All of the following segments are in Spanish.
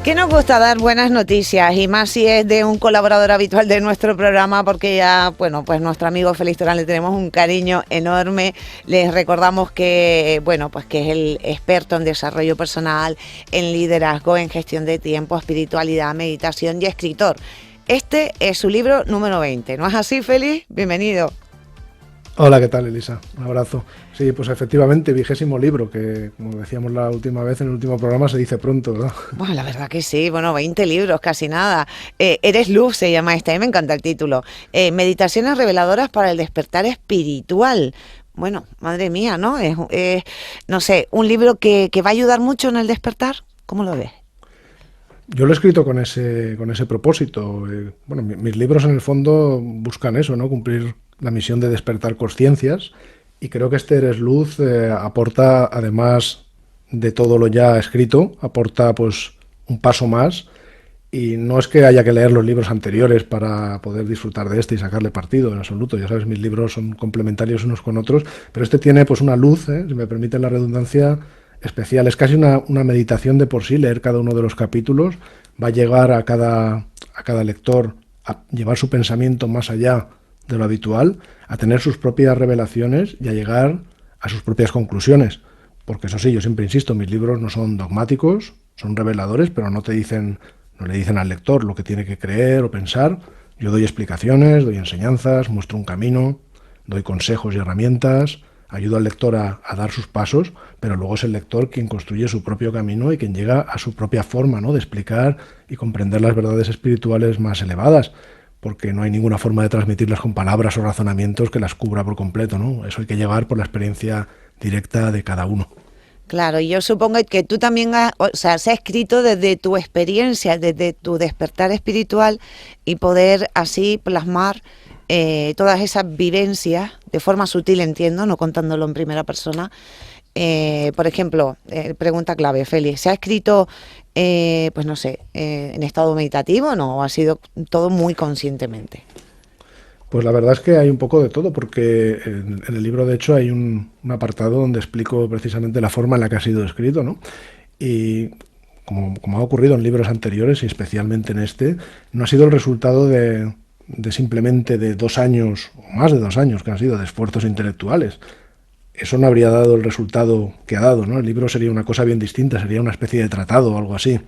Que nos gusta dar buenas noticias y más si es de un colaborador habitual de nuestro programa, porque ya, bueno, pues nuestro amigo Félix Torán le tenemos un cariño enorme. Les recordamos que, bueno, pues que es el experto en desarrollo personal, en liderazgo, en gestión de tiempo, espiritualidad, meditación y escritor. Este es su libro número 20, ¿no es así, Félix? Bienvenido. Hola, ¿qué tal, Elisa? Un abrazo. Sí, pues efectivamente, 20º libro, que como decíamos la última vez en el último programa, se dice pronto, ¿verdad? Bueno, la verdad que sí, bueno, 20 libros, casi nada. Eres luz, se llama este, a mí me encanta el título. Meditaciones reveladoras para el despertar espiritual. Bueno, madre mía, ¿no? No sé, un libro que va a ayudar mucho en el despertar. ¿Cómo lo ves? Yo lo he escrito con ese propósito. Bueno, mis libros en el fondo buscan eso, ¿no? Cumplir la misión de despertar conciencias, y creo que este Eres Luz aporta, además de todo lo ya escrito, aporta pues un paso más, y no es que haya que leer los libros anteriores para poder disfrutar de este y sacarle partido, en absoluto. Ya sabes, mis libros son complementarios unos con otros, pero este tiene pues una luz, si me permite la redundancia, especial. Es casi una meditación de por sí. Leer cada uno de los capítulos va a llegar a cada lector a llevar su pensamiento más allá de lo habitual, a tener sus propias revelaciones y a llegar a sus propias conclusiones. Porque eso sí, yo siempre insisto, mis libros no son dogmáticos, son reveladores, pero no le dicen al lector lo que tiene que creer o pensar. Yo doy explicaciones, doy enseñanzas, muestro un camino, doy consejos y herramientas, ayudo al lector a dar sus pasos, pero luego es el lector quien construye su propio camino y quien llega a su propia forma, ¿no?, de explicar y comprender las verdades espirituales más elevadas, porque no hay ninguna forma de transmitirlas con palabras o razonamientos que las cubra por completo, ¿no? Eso hay que llegar por la experiencia directa de cada uno. Claro, y yo supongo que tú también se ha escrito desde tu experiencia, desde tu despertar espiritual, y poder así plasmar todas esas vivencias de forma sutil, entiendo, no contándolo en primera persona. Por ejemplo, pregunta clave, Félix, ¿se ha escrito, pues no sé, en estado meditativo, no? ¿O ha sido todo muy conscientemente? Pues la verdad es que hay un poco de todo, porque en el libro, de hecho, hay un apartado donde explico precisamente la forma en la que ha sido escrito, ¿no? Y como ha ocurrido en libros anteriores, y especialmente en este, no ha sido el resultado de simplemente de 2 años, o más de 2 años, que han sido de esfuerzos intelectuales. Eso no habría dado el resultado que ha dado, ¿no? El libro sería una cosa bien distinta, sería una especie de tratado o algo así.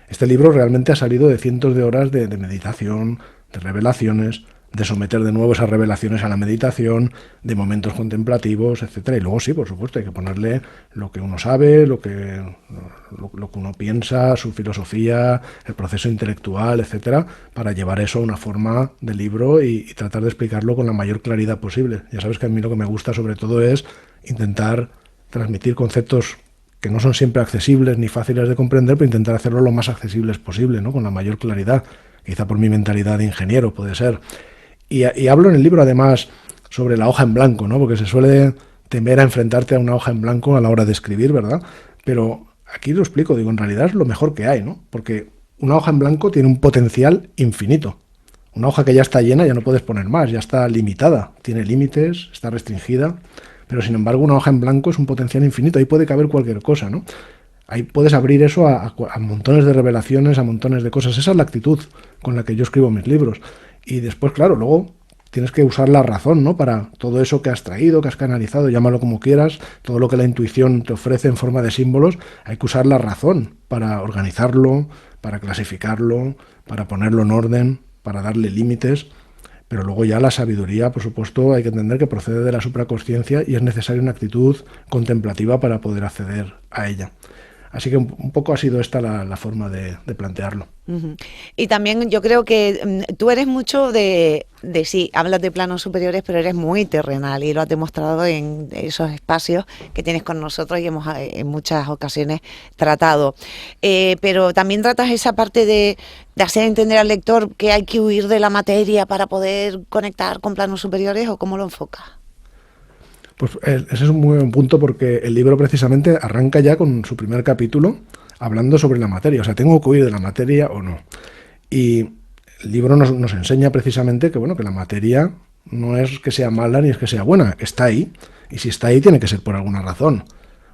Este libro realmente ha salido de cientos de horas de meditación, de revelaciones, de someter de nuevo esas revelaciones a la meditación, de momentos contemplativos, etcétera. Y luego sí, por supuesto, hay que ponerle lo que uno sabe, lo que uno piensa, su filosofía, el proceso intelectual, etcétera, para llevar eso a una forma de libro y tratar de explicarlo con la mayor claridad posible. Ya sabes que a mí lo que me gusta sobre todo es intentar transmitir conceptos que no son siempre accesibles ni fáciles de comprender, pero intentar hacerlo lo más accesibles posible, ¿no?, con la mayor claridad. Quizá por mi mentalidad de ingeniero puede ser. Y hablo en el libro, además, sobre la hoja en blanco, ¿no?, porque se suele temer a enfrentarte a una hoja en blanco a la hora de escribir, ¿verdad? Pero aquí lo explico, digo, en realidad es lo mejor que hay, ¿no? Porque una hoja en blanco tiene un potencial infinito. Una hoja que ya está llena ya no puedes poner más, ya está limitada, tiene límites, está restringida, pero sin embargo una hoja en blanco es un potencial infinito, ahí puede caber cualquier cosa, ¿no? Ahí puedes abrir eso a montones de revelaciones, a montones de cosas. Esa es la actitud con la que yo escribo mis libros. Y después, claro, luego tienes que usar la razón, ¿no?, para todo eso que has traído, que has canalizado, llámalo como quieras, todo lo que la intuición te ofrece en forma de símbolos, hay que usar la razón para organizarlo, para clasificarlo, para ponerlo en orden, para darle límites. Pero luego ya la sabiduría, por supuesto, hay que entender que procede de la supraconsciencia y es necesaria una actitud contemplativa para poder acceder a ella. Así que un poco ha sido esta la forma de plantearlo. Uh-huh. Y también yo creo que tú eres mucho sí, hablas de planos superiores, pero eres muy terrenal y lo has demostrado en esos espacios que tienes con nosotros y hemos en muchas ocasiones tratado. Pero también tratas esa parte de hacer entender al lector que hay que huir de la materia para poder conectar con planos superiores, ¿o cómo lo enfocas? Pues ese es un muy buen punto, porque el libro precisamente arranca ya con su primer capítulo hablando sobre la materia. O sea, ¿tengo que huir de la materia o no? Y el libro nos enseña precisamente que, bueno, que la materia no es que sea mala ni es que sea buena, está ahí. Y si está ahí tiene que ser por alguna razón.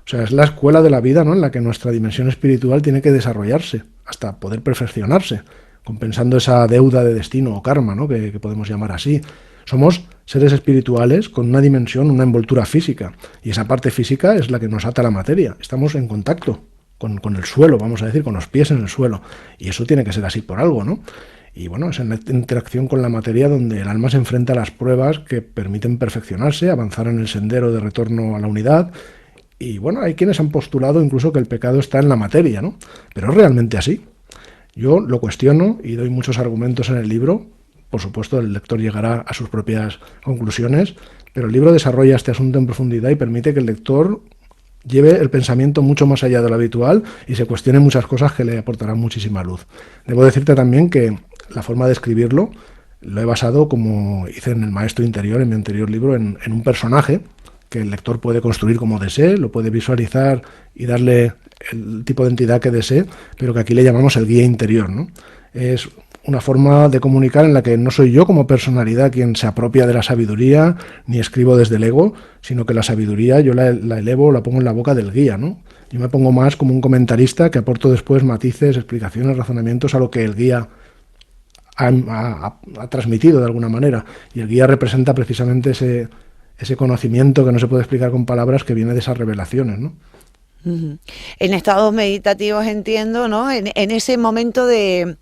O sea, es la escuela de la vida, ¿no?, en la que nuestra dimensión espiritual tiene que desarrollarse hasta poder perfeccionarse, compensando esa deuda de destino o karma, ¿no?, que podemos llamar así. Somos seres espirituales con una dimensión, una envoltura física, y esa parte física es la que nos ata a la materia. Estamos en contacto con el suelo, vamos a decir, con los pies en el suelo, y eso tiene que ser así por algo, ¿no? Y bueno, es en la interacción con la materia donde el alma se enfrenta a las pruebas que permiten perfeccionarse, avanzar en el sendero de retorno a la unidad. Y bueno, hay quienes han postulado incluso que el pecado está en la materia, ¿no? Pero ¿es realmente así? Yo lo cuestiono y doy muchos argumentos en el libro. Por supuesto, el lector llegará a sus propias conclusiones, pero el libro desarrolla este asunto en profundidad y permite que el lector lleve el pensamiento mucho más allá de lo habitual y se cuestione muchas cosas que le aportarán muchísima luz. Debo decirte también que la forma de escribirlo lo he basado, como hice en El maestro interior, en mi anterior libro, en un personaje que el lector puede construir como desee, lo puede visualizar y darle el tipo de entidad que desee, pero que aquí le llamamos el guía interior, ¿no? Es una forma de comunicar en la que no soy yo como personalidad quien se apropia de la sabiduría, ni escribo desde el ego, sino que la sabiduría yo la elevo, la pongo en la boca del guía, ¿no? Yo me pongo más como un comentarista que aporto después matices, explicaciones, razonamientos a lo que el guía ha transmitido de alguna manera, y el guía representa precisamente ese conocimiento que no se puede explicar con palabras, que viene de esas revelaciones, ¿no? En estados meditativos, entiendo, ¿no? En ese momento de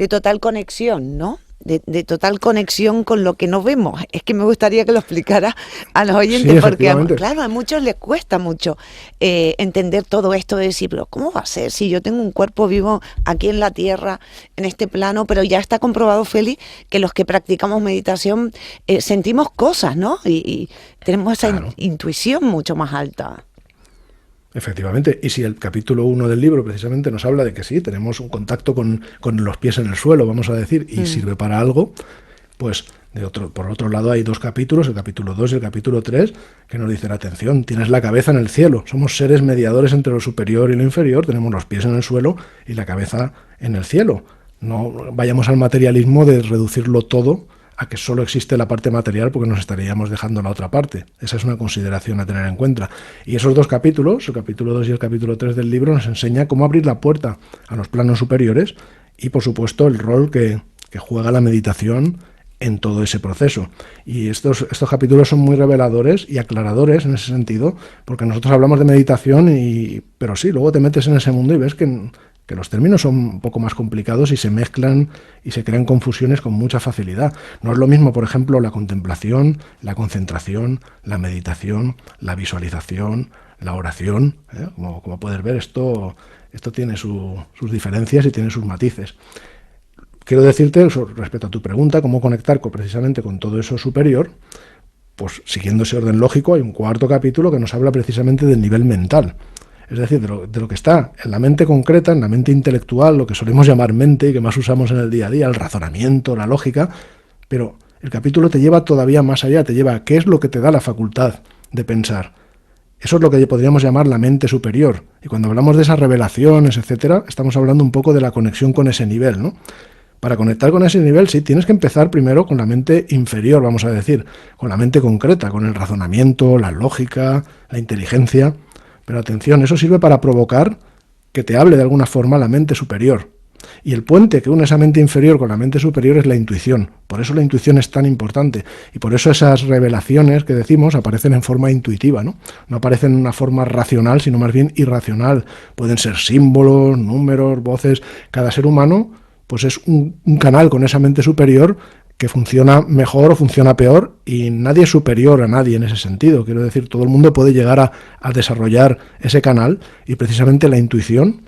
total conexión, ¿no? De total conexión con lo que no vemos. Es que me gustaría que lo explicara a los oyentes, Sí, porque efectivamente. claro, a muchos les cuesta mucho entender todo esto de decir, pero ¿cómo va a ser si yo tengo un cuerpo vivo aquí en la Tierra, en este plano? Pero ya está comprobado, Félix, que los que practicamos meditación sentimos cosas, ¿no? Y tenemos esa Claro. intuición mucho más alta. Efectivamente, y si el capítulo 1 del libro precisamente nos habla de que sí, tenemos un contacto con los pies en el suelo, vamos a decir, y sirve para algo, pues por otro lado hay dos capítulos, el capítulo 2 y el capítulo 3, que nos dicen, atención, tienes la cabeza en el cielo, somos seres mediadores entre lo superior y lo inferior, tenemos los pies en el suelo y la cabeza en el cielo. No vayamos al materialismo de reducirlo todo a que solo existe la parte material, porque nos estaríamos dejando la otra parte. Esa es una consideración a tener en cuenta. Y esos dos capítulos, el capítulo 2 y el capítulo 3 del libro, nos enseña cómo abrir la puerta a los planos superiores y, por supuesto, el rol que juega la meditación en todo ese proceso. Y estos capítulos son muy reveladores y aclaradores en ese sentido, porque nosotros hablamos de meditación, pero sí, luego te metes en ese mundo y ves que los términos son un poco más complicados y se mezclan y se crean confusiones con mucha facilidad. No es lo mismo, por ejemplo, la contemplación, la concentración, la meditación, la visualización, la oración, ¿eh? Como puedes ver, esto tiene sus diferencias y tiene sus matices. Quiero decirte, respecto a tu pregunta, cómo conectar precisamente con todo eso superior, pues siguiendo ese orden lógico, hay un cuarto capítulo que nos habla precisamente del nivel mental. Es decir, de lo que está en la mente concreta, en la mente intelectual, lo que solemos llamar mente y que más usamos en el día a día, el razonamiento, la lógica, pero el capítulo te lleva todavía más allá, te lleva a qué es lo que te da la facultad de pensar. Eso es lo que podríamos llamar la mente superior. Y cuando hablamos de esas revelaciones, etcétera, estamos hablando un poco de la conexión con ese nivel, ¿no? Para conectar con ese nivel, sí, tienes que empezar primero con la mente inferior, vamos a decir, con la mente concreta, con el razonamiento, la lógica, la inteligencia. Pero atención, eso sirve para provocar que te hable de alguna forma la mente superior. Y el puente que une esa mente inferior con la mente superior es la intuición. Por eso la intuición es tan importante. Y por eso esas revelaciones que decimos aparecen en forma intuitiva, ¿no? No aparecen en una forma racional, sino más bien irracional. Pueden ser símbolos, números, voces. Cada ser humano pues es un canal con esa mente superior que funciona mejor o funciona peor, y nadie es superior a nadie en ese sentido. Quiero decir, todo el mundo puede llegar a desarrollar ese canal, y precisamente la intuición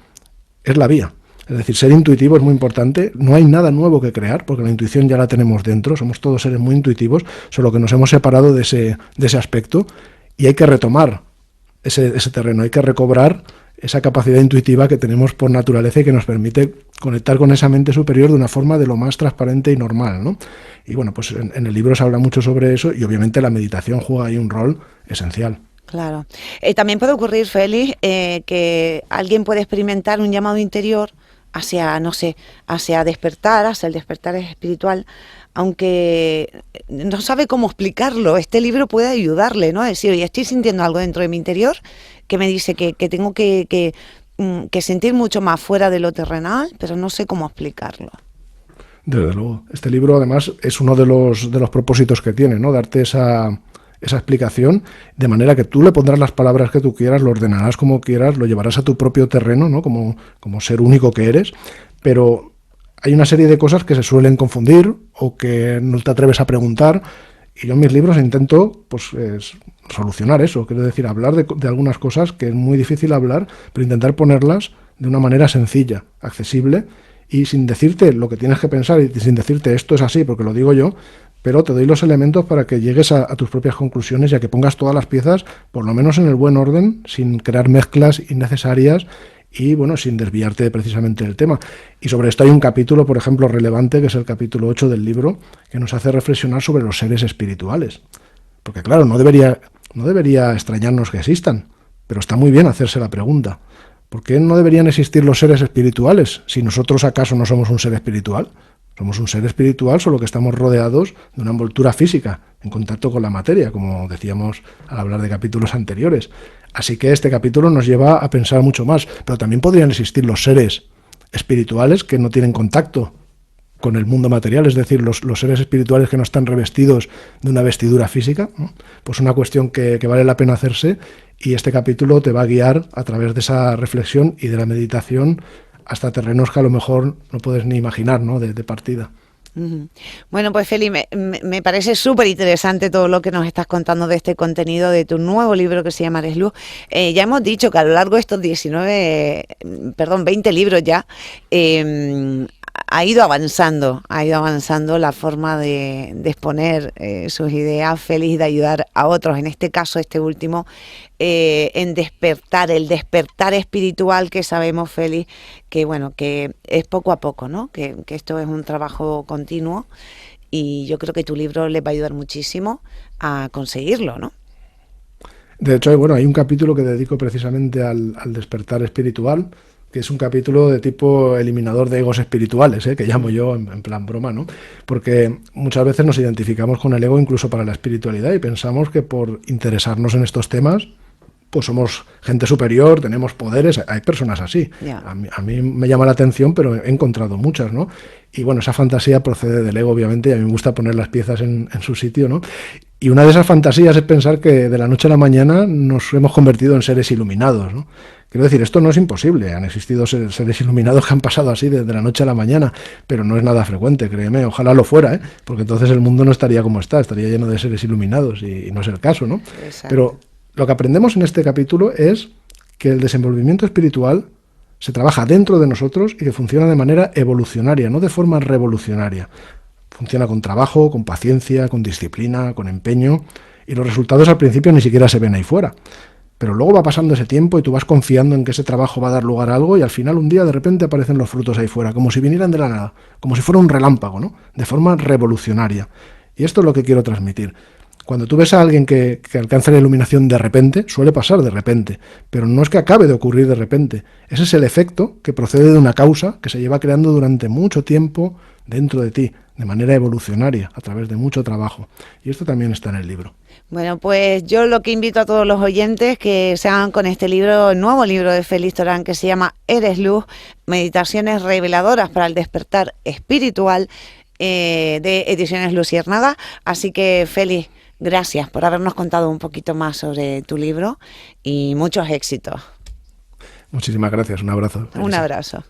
es la vía. Es decir, ser intuitivo es muy importante, no hay nada nuevo que crear, porque la intuición ya la tenemos dentro, somos todos seres muy intuitivos, solo que nos hemos separado de ese aspecto, y hay que retomar ese terreno, hay que recobrar esa capacidad intuitiva que tenemos por naturaleza y que nos permite conectar con esa mente superior de una forma de lo más transparente y normal, ¿no? Y bueno, pues en el libro se habla mucho sobre eso, y obviamente la meditación juega ahí un rol esencial. Claro. También puede ocurrir, Félix, que alguien puede experimentar un llamado interior hacia, no sé, hacia el despertar espiritual, aunque no sabe cómo explicarlo. Este libro puede ayudarle, ¿no? Es decir, oye, estoy sintiendo algo dentro de mi interior que me dice que tengo que sentir mucho más fuera de lo terrenal, pero no sé cómo explicarlo. Desde luego. Este libro, además, es uno de los propósitos que tiene, ¿no? Darte esa explicación, de manera que tú le pondrás las palabras que tú quieras, lo ordenarás como quieras, lo llevarás a tu propio terreno, ¿no? Como ser único que eres, pero hay una serie de cosas que se suelen confundir o que no te atreves a preguntar, y yo en mis libros intento solucionar eso, quiero decir, hablar de algunas cosas que es muy difícil hablar, pero intentar ponerlas de una manera sencilla, accesible, y sin decirte lo que tienes que pensar y sin decirte esto es así porque lo digo yo, pero te doy los elementos para que llegues a tus propias conclusiones y a que pongas todas las piezas, por lo menos en el buen orden, sin crear mezclas innecesarias y, bueno, sin desviarte precisamente del tema. Y sobre esto hay un capítulo, por ejemplo, relevante, que es el capítulo 8 del libro, que nos hace reflexionar sobre los seres espirituales. Porque, claro, no debería extrañarnos que existan, pero está muy bien hacerse la pregunta. ¿Por qué no deberían existir los seres espirituales si nosotros acaso no somos un ser espiritual? Somos un ser espiritual, solo que estamos rodeados de una envoltura física, en contacto con la materia, como decíamos al hablar de capítulos anteriores. Así que este capítulo nos lleva a pensar mucho más, pero también podrían existir los seres espirituales que no tienen contacto con el mundo material, es decir, los seres espirituales que no están revestidos de una vestidura física, ¿no? Pues una cuestión que vale la pena hacerse, y este capítulo te va a guiar a través de esa reflexión y de la meditación hasta terrenos que a lo mejor no puedes ni imaginar, ¿no? de partida. Bueno, pues Feli, me parece súper interesante todo lo que nos estás contando de este contenido de tu nuevo libro que se llama Eres Luz. Ya hemos dicho que a lo largo de estos 20 libros ya, ha ido avanzando la forma de exponer sus ideas, feliz de ayudar a otros, en este caso este último, en el despertar espiritual, que sabemos, Feli, que bueno, que es poco a poco, ¿no? Que esto es un trabajo continuo, y yo creo que tu libro les va a ayudar muchísimo a conseguirlo, ¿no? De hecho, bueno, hay un capítulo que dedico precisamente al despertar espiritual, que es un capítulo de tipo eliminador de egos espirituales, que llamo yo en plan broma, ¿no? Porque muchas veces nos identificamos con el ego incluso para la espiritualidad y pensamos que por interesarnos en estos temas, pues somos gente superior, tenemos poderes. Hay personas así. Yeah. A mí me llama la atención, pero he encontrado muchas, ¿no? Y bueno, esa fantasía procede del ego, obviamente, y a mí me gusta poner las piezas en su sitio, ¿no? Y una de esas fantasías es pensar que de la noche a la mañana nos hemos convertido en seres iluminados, ¿no? Quiero decir, esto no es imposible. Han existido seres iluminados que han pasado así de la noche a la mañana, pero no es nada frecuente, créeme. Ojalá lo fuera, porque entonces el mundo no estaría como está, estaría lleno de seres iluminados, y no es el caso, ¿no? Exacto. Pero lo que aprendemos en este capítulo es que el desenvolvimiento espiritual se trabaja dentro de nosotros y que funciona de manera evolucionaria, no de forma revolucionaria. Funciona con trabajo, con paciencia, con disciplina, con empeño, y los resultados al principio ni siquiera se ven ahí fuera. Pero luego va pasando ese tiempo y tú vas confiando en que ese trabajo va a dar lugar a algo, y al final un día de repente aparecen los frutos ahí fuera, como si vinieran de la nada, como si fuera un relámpago, ¿no? De forma revolucionaria. Y esto es lo que quiero transmitir. Cuando tú ves a alguien que alcanza la iluminación de repente, suele pasar de repente, pero no es que acabe de ocurrir de repente. Ese es el efecto que procede de una causa que se lleva creando durante mucho tiempo dentro de ti, de manera evolucionaria, a través de mucho trabajo. Y esto también está en el libro. Bueno, pues yo lo que invito a todos los oyentes que se hagan con este libro, el nuevo libro de Félix Torán, que se llama Eres Luz, Meditaciones Reveladoras para el Despertar Espiritual, de Ediciones Luciérnaga. Así que, Félix, gracias por habernos contado un poquito más sobre tu libro y muchos éxitos. Muchísimas gracias, un abrazo. Un abrazo.